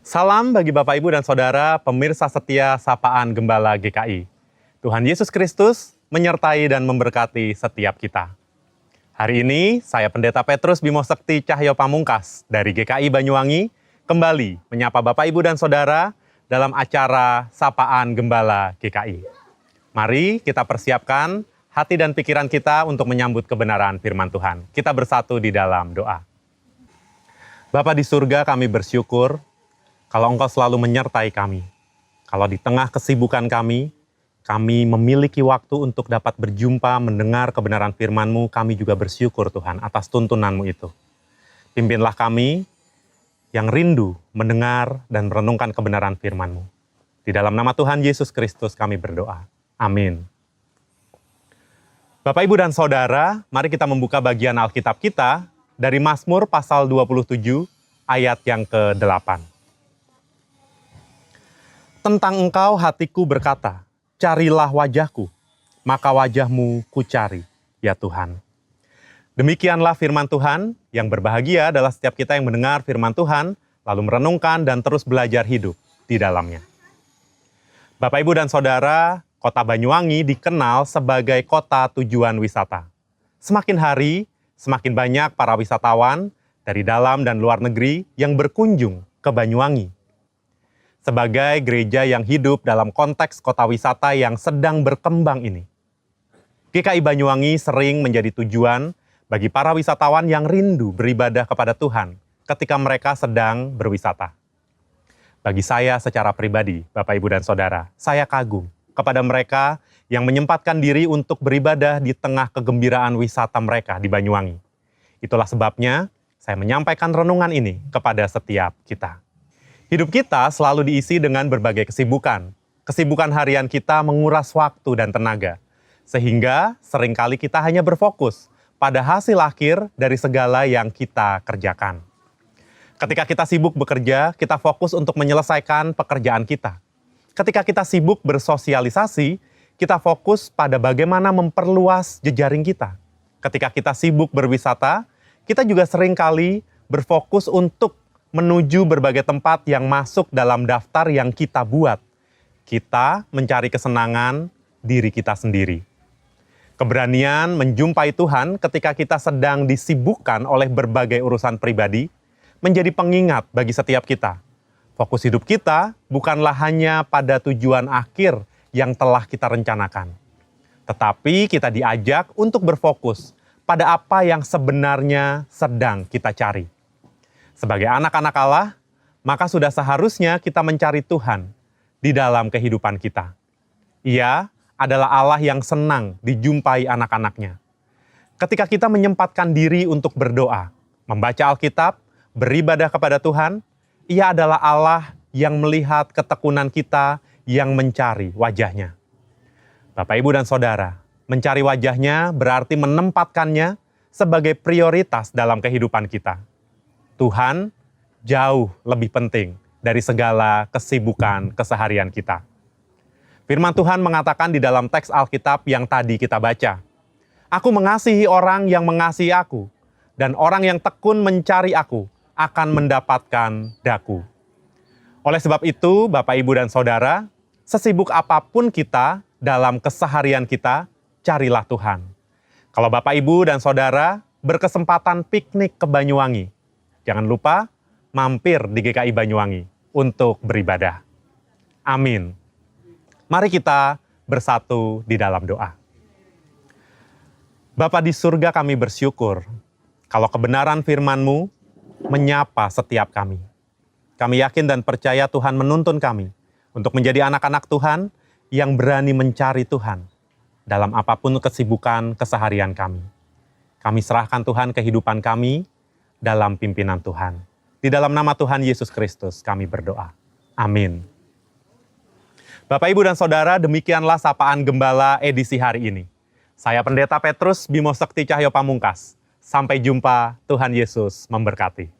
Salam bagi Bapak, Ibu, dan Saudara, pemirsa setia Sapaan Gembala GKI. Tuhan Yesus Kristus menyertai dan memberkati setiap kita. Hari ini, saya Pendeta Petrus Bimo Sekti Cahyo Pamungkas dari GKI Banyuwangi kembali menyapa Bapak, Ibu, dan Saudara dalam acara Sapaan Gembala GKI. Mari kita persiapkan hati dan pikiran kita untuk menyambut kebenaran firman Tuhan. Kita bersatu di dalam doa. Bapa di surga, kami bersyukur kalau Engkau selalu menyertai kami. Kalau di tengah kesibukan kami memiliki waktu untuk dapat berjumpa, mendengar kebenaran firman-Mu, kami juga bersyukur Tuhan atas tuntunan-Mu itu. Pimpinlah kami yang rindu mendengar dan merenungkan kebenaran firman-Mu. Di dalam nama Tuhan Yesus Kristus kami berdoa. Amin. Bapak, Ibu, dan Saudara, mari kita membuka bagian Alkitab kita dari Mazmur pasal 27 ayat yang ke-8. Tentang Engkau hatiku berkata, carilah wajahku, maka wajah-Mu kucari, ya Tuhan. Demikianlah firman Tuhan, yang berbahagia adalah setiap kita yang mendengar firman Tuhan, lalu merenungkan dan terus belajar hidup di dalamnya. Bapak, Ibu, dan Saudara, Kota Banyuwangi dikenal sebagai kota tujuan wisata. Semakin hari, semakin banyak para wisatawan dari dalam dan luar negeri yang berkunjung ke Banyuwangi. Sebagai gereja yang hidup dalam konteks kota wisata yang sedang berkembang ini, GKI Banyuwangi sering menjadi tujuan bagi para wisatawan yang rindu beribadah kepada Tuhan ketika mereka sedang berwisata. Bagi saya secara pribadi, Bapak, Ibu, dan Saudara, saya kagum kepada mereka yang menyempatkan diri untuk beribadah di tengah kegembiraan wisata mereka di Banyuwangi. Itulah sebabnya saya menyampaikan renungan ini kepada setiap kita. Hidup kita selalu diisi dengan berbagai kesibukan. Kesibukan harian kita menguras waktu dan tenaga, sehingga seringkali kita hanya berfokus pada hasil akhir dari segala yang kita kerjakan. Ketika kita sibuk bekerja, kita fokus untuk menyelesaikan pekerjaan kita. Ketika kita sibuk bersosialisasi, kita fokus pada bagaimana memperluas jejaring kita. Ketika kita sibuk berwisata, kita juga seringkali berfokus untuk menuju berbagai tempat yang masuk dalam daftar yang kita buat. Kita mencari kesenangan diri kita sendiri. Keberanian menjumpai Tuhan ketika kita sedang disibukkan oleh berbagai urusan pribadi menjadi pengingat bagi setiap kita. Fokus hidup kita bukanlah hanya pada tujuan akhir yang telah kita rencanakan, tetapi kita diajak untuk berfokus pada apa yang sebenarnya sedang kita cari. Sebagai anak-anak Allah, maka sudah seharusnya kita mencari Tuhan di dalam kehidupan kita. Ia adalah Allah yang senang dijumpai anak-anaknya. Ketika kita menyempatkan diri untuk berdoa, membaca Alkitab, beribadah kepada Tuhan, Ia adalah Allah yang melihat ketekunan kita yang mencari wajah-Nya. Bapak, Ibu, dan Saudara, mencari wajah-Nya berarti menempatkannya sebagai prioritas dalam kehidupan kita. Tuhan jauh lebih penting dari segala kesibukan keseharian kita. Firman Tuhan mengatakan di dalam teks Alkitab yang tadi kita baca, "Aku mengasihi orang yang mengasihi aku, dan orang yang tekun mencari aku akan mendapatkan daku." Oleh sebab itu, Bapak, Ibu, dan Saudara, sesibuk apapun kita dalam keseharian kita, carilah Tuhan. Kalau Bapak, Ibu, dan Saudara berkesempatan piknik ke Banyuwangi, jangan lupa mampir di GKI Banyuwangi untuk beribadah. Amin. Mari kita bersatu di dalam doa. Bapa di surga, kami bersyukur kalau kebenaran firman-Mu menyapa setiap kami. Kami yakin dan percaya Tuhan menuntun kami untuk menjadi anak-anak Tuhan yang berani mencari Tuhan dalam apapun kesibukan keseharian kami. Kami serahkan Tuhan kehidupan kami dalam pimpinan Tuhan. Di dalam nama Tuhan Yesus Kristus kami berdoa. Amin. Bapak, Ibu, dan Saudara, demikianlah Sapaan Gembala edisi hari ini. Saya Pendeta Petrus Bimo Sekti Cahyo Pamungkas. Sampai jumpa, Tuhan Yesus memberkati.